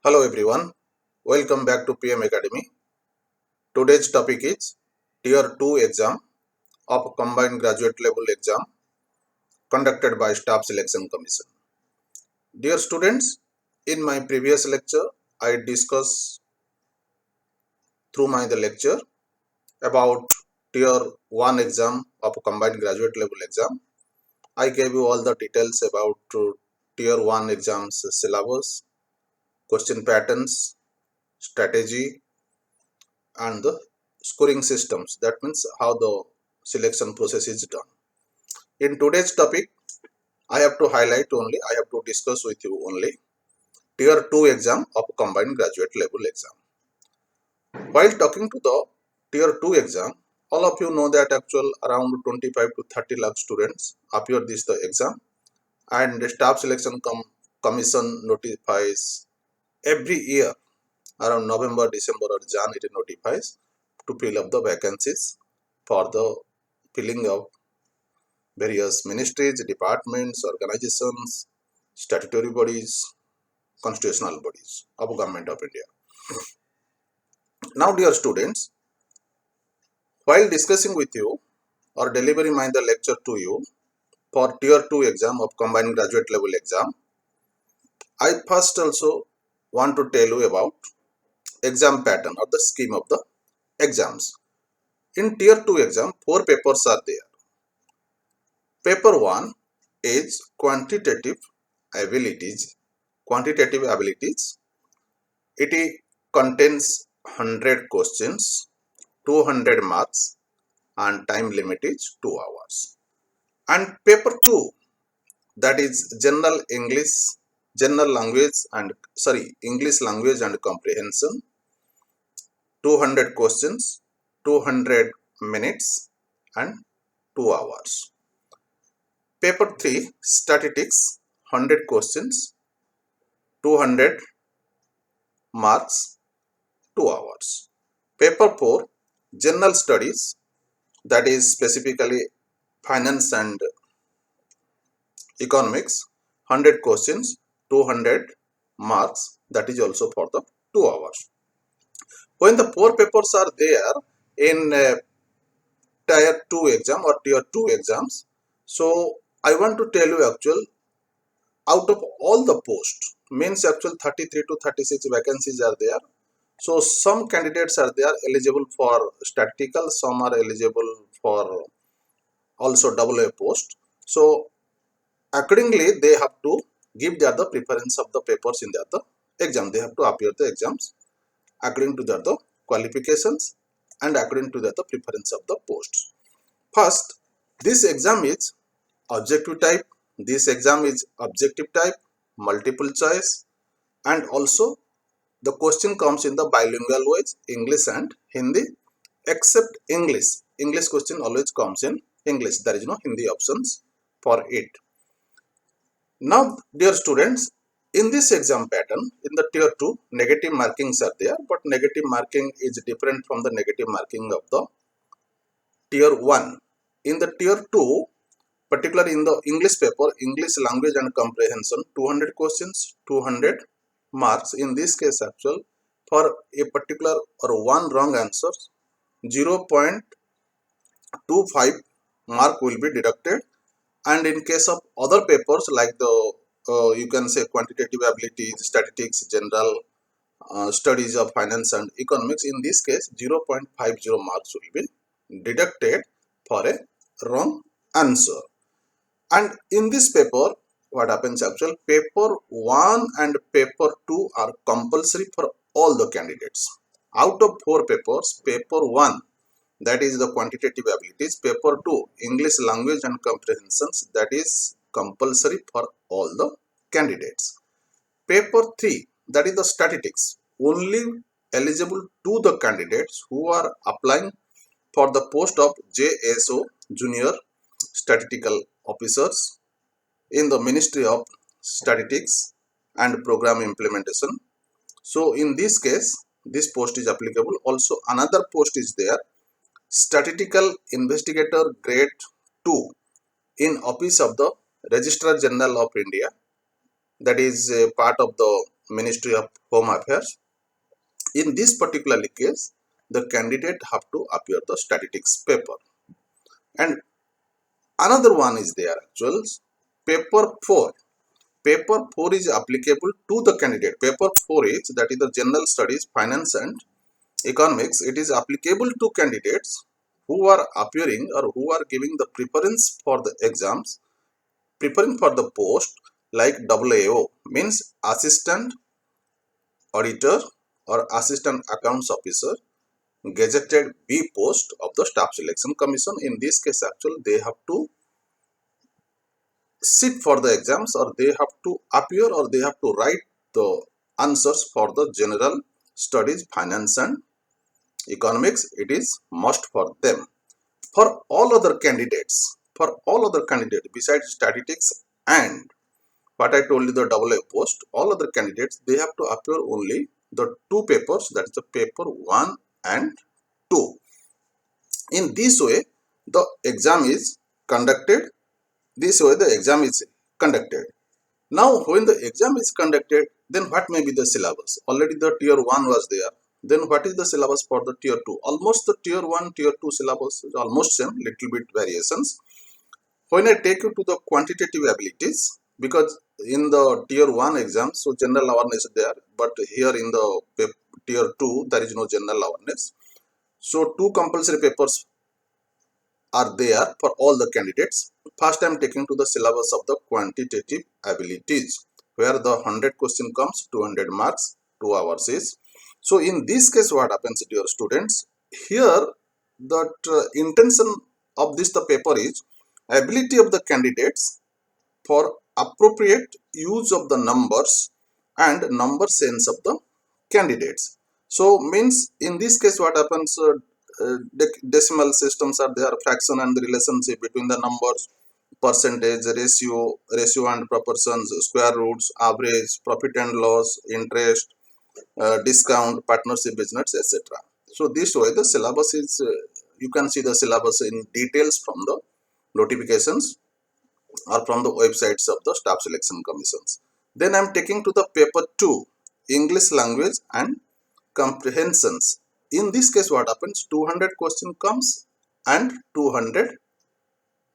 Hello everyone, welcome back to PM Academy. Today's topic is Tier 2 exam of Combined Graduate Level exam conducted by Staff Selection Commission. Dear students, in my previous lecture, I discussed through my lecture about Tier 1 exam of Combined Graduate Level exam. I gave you all the details about Tier 1 exams syllabus, question patterns, strategy, and the scoring systems. That means how the selection process is done. In today's topic, I have to discuss with you only Tier 2 exam of Combined Graduate Level exam. While talking to the Tier 2 exam, all of you know that around 25 to 30 lakh students appear this the exam, and the Staff Selection Commission notifies every year around November, December or Jan, it notifies to fill up the vacancies for the filling of various ministries, departments, organizations, statutory bodies, constitutional bodies of Government of India. Now, dear students, while discussing with you or delivering my the lecture to you for Tier 2 exam of Combined Graduate Level exam, I first also want to tell you about exam pattern or the scheme of the exams. In Tier 2 exam, 4 papers are there. Paper 1 is Quantitative Abilities. Quantitative Abilities. It contains 100 questions, 200 marks, and time limit is 2 hours. And paper 2, that is English language and comprehension, 200 questions, 200 minutes, and 2 hours. Paper 3, statistics, 100 questions, 200 marks, 2 hours. Paper 4, general studies, that is specifically finance and economics, 100 questions, 200 marks, that is also for the 2 hours. When the 4 papers are there in Tier 2 exam or Tier 2 exams, so I want to tell you out of all the posts, means 33 to 36 vacancies are there. So some candidates are there eligible for statistical, some are eligible for also AA post. So accordingly, they have to give the preference of the papers in the exam. They have to appear the exams according to the qualifications and according to the preference of the posts. First, this exam is objective type. This exam is objective type, multiple choice, and also the question comes in the bilingual ways, English and Hindi, except English. English question always comes in English. There is no Hindi options for it. Now, dear students, in this exam pattern, in the Tier 2, negative markings are there, but negative marking is different from the negative marking of the Tier 1. In the Tier 2, particularly in the English paper, English language and comprehension, 200 questions, 200 marks. In this case, for a particular or one wrong answer, 0.25 mark will be deducted. And in case of other papers like the you can say quantitative abilities, statistics, general studies of finance and economics, in this case 0.50 marks will be deducted for a wrong answer. And in this paper, what happens paper 1 and paper 2 are compulsory for all the candidates. Out of 4 papers, paper 1, that is the quantitative abilities, paper 2, English language and comprehensions, that is compulsory for all the candidates. Paper 3, that is the statistics, only eligible to the candidates who are applying for the post of JSO, Junior Statistical Officers, in the Ministry of Statistics and Program Implementation. So in this case, this post is applicable. Also another post is there, Statistical Investigator Grade 2 in Office of the Registrar General of India, that is part of the Ministry of Home Affairs. In this particular case, the candidate have to appear the statistics paper. And another one is there actually, paper 4. Paper 4 is applicable to the candidate. Paper 4 is, that is the general studies, finance and economics. It is applicable to candidates who are appearing or who are giving the preference for the exams, preparing for the post like AAO, means assistant auditor or assistant accounts officer, gazetted B post of the Staff Selection Commission. In this case, actually, they have to sit for the exams, or they have to appear, or they have to write the answers for the general studies, finance and economics. It is must for them. For all other candidates, besides statistics and what I told you, the AA post, all other candidates, they have to appear only the two papers, that is the paper 1 and 2. In this way, the exam is conducted. Now, when the exam is conducted, then what may be the syllabus? Already the tier 1 was there. Then what is the syllabus for the tier 2? Almost the tier 1, tier 2 syllabus is almost same, little bit variations. When I take you to the quantitative abilities, because in the tier 1 exam, so general awareness is there, but here in the tier 2, there is no general awareness. So, two compulsory papers are there for all the candidates. First, I am taking to the syllabus of the quantitative abilities, where the 100 question comes, 200 marks, 2 hours is. So, in this case, what happens, dear students? Here, that intention of this the paper is ability of the candidates for appropriate use of the numbers and number sense of the candidates. So means in this case what happens, decimal systems are there, fraction and the relationship between the numbers, percentage, ratio and proportions, square roots, average, profit and loss, interest, discount, partnership, business, etc. So this way the syllabus is, you can see the syllabus in details from the notifications or from the websites of the Staff Selection Commissions. Then I am taking to the paper 2, English language and comprehensions. In this case what happens, 200 question comes and 200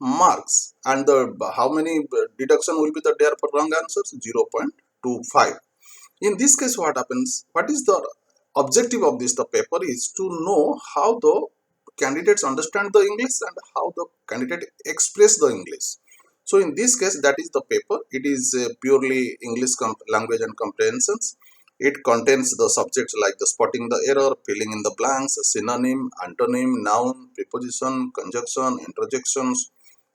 marks, and the how many deduction will be there for wrong answers? 0.25. In this case what happens, what is the objective of this the paper is to know how the candidates understand the English and how the candidate express the English. So in this case, that is the paper. It is purely English language and comprehensions. It contains the subjects like the spotting the error, filling in the blanks, synonym, antonym, noun, preposition, conjunction, interjections,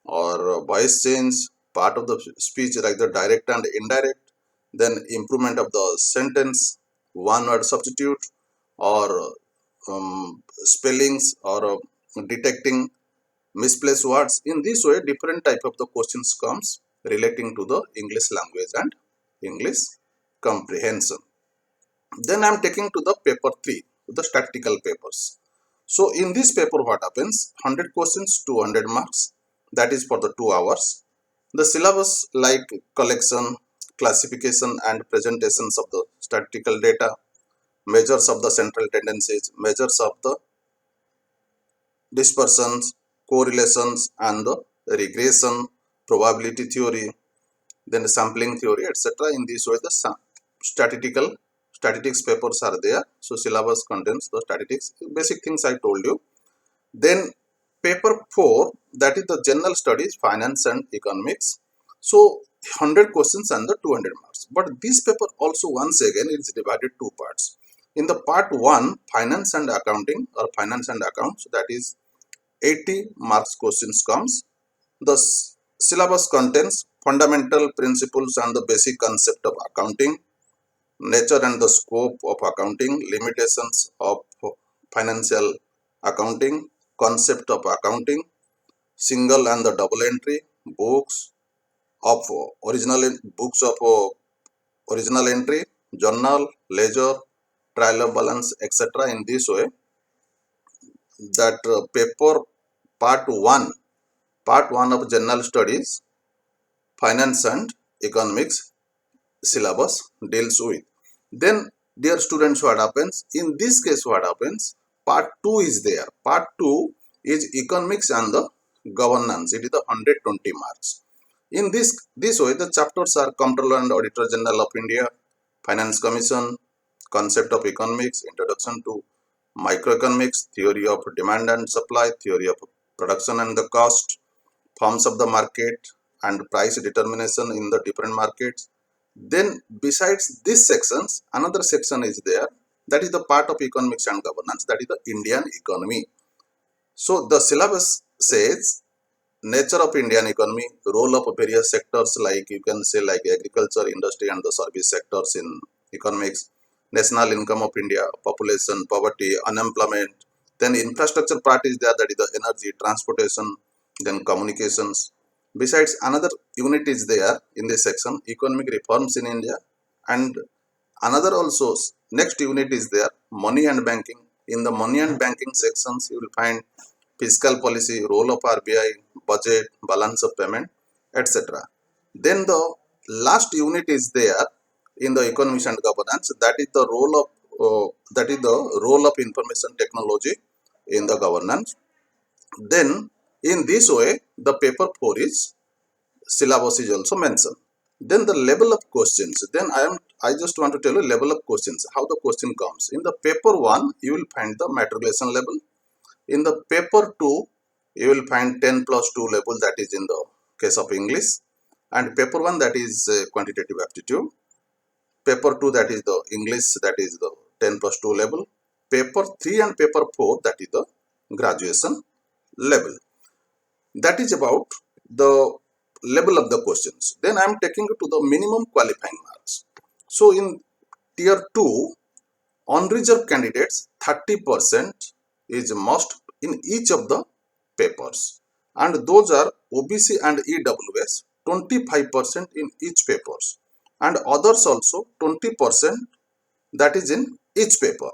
or voice change, part of the speech like the direct and indirect, then improvement of the sentence, one word substitute, or spellings, or detecting misplaced words. In this way, different type of the questions comes relating to the English language and English comprehension. Then I am taking to the paper 3, the statistical papers. So in this paper what happens, 100 questions, 200 marks, that is for the 2 hours. The syllabus like collection, classification and presentations of the statistical data, measures of the central tendencies, measures of the dispersions, correlations and the regression, probability theory, then sampling theory, etc. In this way the statistics papers are there. So syllabus contains the statistics, basic things I told you. Then paper 4, that is the general studies, finance and economics. So 100 questions and the 200 marks. But this paper also once again is divided two parts. In the part 1, finance and accounting or finance and accounts, that is 80 marks questions comes. The syllabus contains fundamental principles and the basic concept of accounting, nature and the scope of accounting, limitations of financial accounting, concept of accounting, single and the double entry, books of original entry, journal, ledger, trial of balance, etc. In this way, that paper part 1 of general studies, finance and economics syllabus deals with. Then dear students, what happens in this case? What happens, part 2 is there. Part 2 is economics and the governance. It is the 120 marks. In this way, the chapters are Comptroller and Auditor General of India, Finance Commission, Concept of Economics, Introduction to Microeconomics, Theory of Demand and Supply, Theory of Production and the Cost, Forms of the Market, and Price Determination in the different markets. Then besides these sections, another section is there, that is the part of Economics and Governance, that is the Indian economy. So the syllabus says nature of Indian economy, role of various sectors, like you can say like agriculture, industry and the service sectors in economics, national income of India, population, poverty, unemployment. Then infrastructure part is there, that is the energy, transportation, then communications. Besides, another unit is there in this section, economic reforms in India, and another also next unit is there, money and banking. In the money and banking sections, you will find fiscal policy, role of RBI, budget, balance of payment, etc. Then the last unit is there in the economics and governance, that is the role of information technology in the governance. Then in this way, the paper 4 is syllabus is also mentioned. Then the level of questions. Then I just want to tell you level of questions, how the question comes. In the paper 1, you will find the matriculation level. In the paper 2, you will find 10 plus 2 level, that is in the case of English. And paper 1, that is quantitative aptitude. Paper 2, that is the English, that is the 10 plus 2 level. Paper 3 and paper 4, that is the graduation level. That is about the level of the questions. Then I am taking you to the minimum qualifying marks. So in tier 2, unreserved candidates 30% is must in each of the papers, and those are OBC and EWS 25% in each papers, and others also 20%, that is in each paper.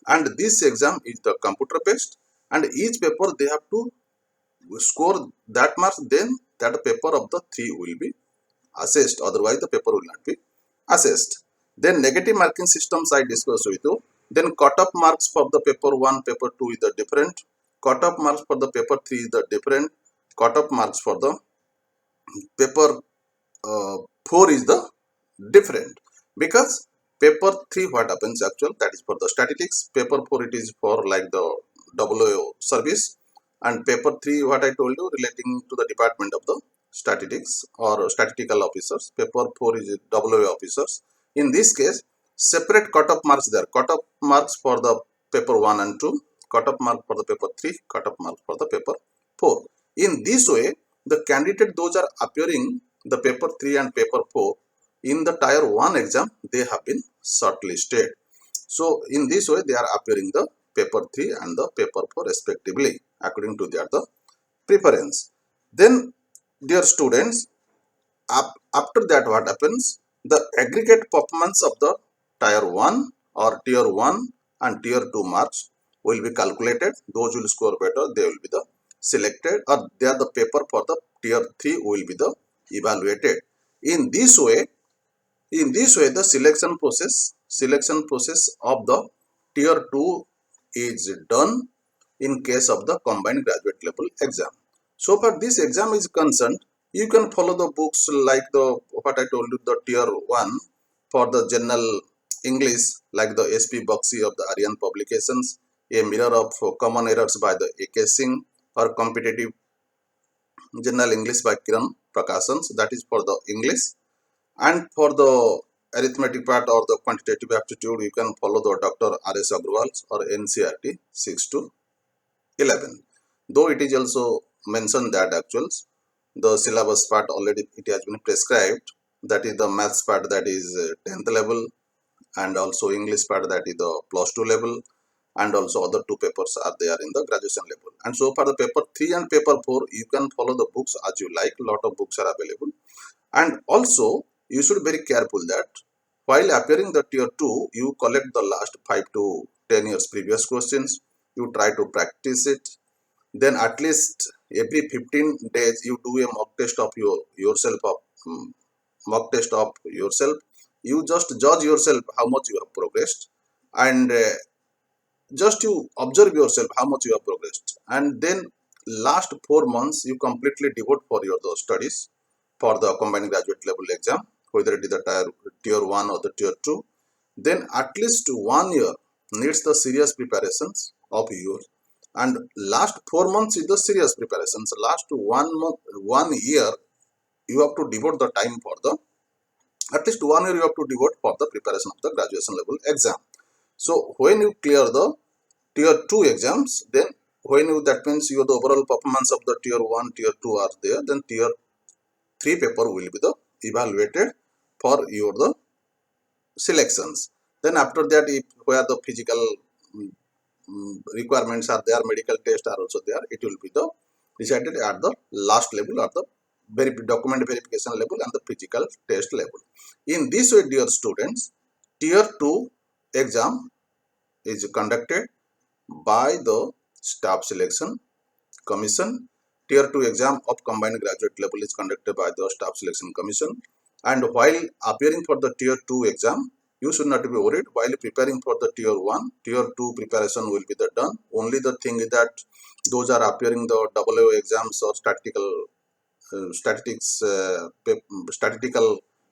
And this exam is the computer based, and each paper they have to score that marks, then that paper of the 3 will be assessed, otherwise the paper will not be assessed. Then negative marking systems I discussed with you. Then cut-off marks for the paper 1, paper 2 is the different. Cut-off marks for the paper 3 is the different. Cut-off marks for the paper 4 is the different. Because paper 3 what happens actual, that is for the statistics. Paper 4 it is for like the WO service. And paper 3 what I told you relating to the department of the statistics or statistical officers. Paper 4 is WA officers. In this case, separate cut-off marks there. Cut-off marks for the paper 1 and 2, cut-off mark for the paper 3, cut-off mark for the paper 4. In this way, the candidate those are appearing the paper 3 and paper 4 in the tier 1 exam, they have been shortlisted. So in this way, they are appearing the paper 3 and the paper 4 respectively, according to their the preference. Then dear students, after that what happens, the aggregate performance of the tier 1 or tier 1 and tier 2 marks will be calculated. Those will score better, they will be the selected, or they are the paper for the tier 3 will be the evaluated. In this way, the selection process of the tier 2 is done in case of the combined graduate level exam. So far this exam is concerned, you can follow the books like the what I told you, the tier 1 for the general English, like the SP Baxi of the Aryan publications, a mirror of common errors by the AK Singh, or competitive general English by Kiran Prakashans, that is for the English. And for the arithmetic part or the quantitative aptitude, you can follow the Dr. R.S. Agrawal's or NCRT 6 to 11. Though it is also mentioned that actuals, the syllabus part already it has been prescribed, that is the maths part, that is 10th level, and also English part, that is the plus 2 level, and also other 2 papers are there in the graduation level. And so for the paper 3 and paper 4, you can follow the books as you like, lot of books are available. And also you should be very careful that while appearing the tier 2, you collect the last 5 to 10 years previous questions, you try to practice it. Then at least every 15 days you do a mock test of yourself you just judge yourself how much you have progressed, and just you observe yourself how much you have progressed, and then last 4 months you completely devote for your those studies for the combined graduate level exam, whether it is the tier 1 or the tier 2. Then at least 1 year needs the serious preparations of yours, and last 4 months is the serious preparations. Last 1 month, 1 year, you have to devote the time for the, at least 1 year you have to devote for the preparation of the graduation level exam. So when you clear the tier 2 exams, then when you, that means your the overall performance of the tier 1, tier 2 are there, then tier 3 paper will be the evaluated for your the selections. Then after that, if where the physical requirements are there, medical tests are also there, it will be the decided at the last level, at the document verification level and the physical test level. In this way, dear students, tier 2 exam is conducted by the staff selection commission. Tier 2 exam of combined graduate level is conducted by the staff selection commission. And while appearing for the tier 2 exam, you should not be worried. While preparing for the tier 1, tier 2 preparation will be done. Only the thing is that those are appearing the WO exams or statistical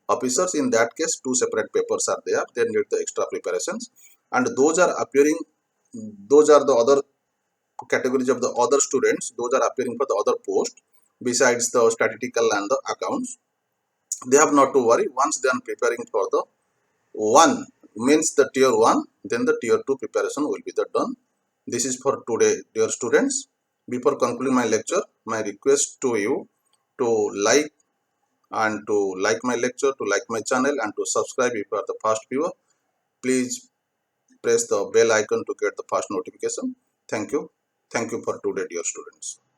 officers. In that case, 2 separate papers are there. They need the extra preparations. And those are appearing, those are the other categories of the other students, those are appearing for the other post besides the statistical and the accounts. They have not to worry. Once they are preparing for the 1, means the tier 1, then the tier 2 preparation will be done. This is for today, dear students. Before concluding my lecture, my request to you to like my lecture, to like my channel, and to subscribe if you are the first viewer. Please press the bell icon to get the first notification. Thank you. Thank you for today, dear students.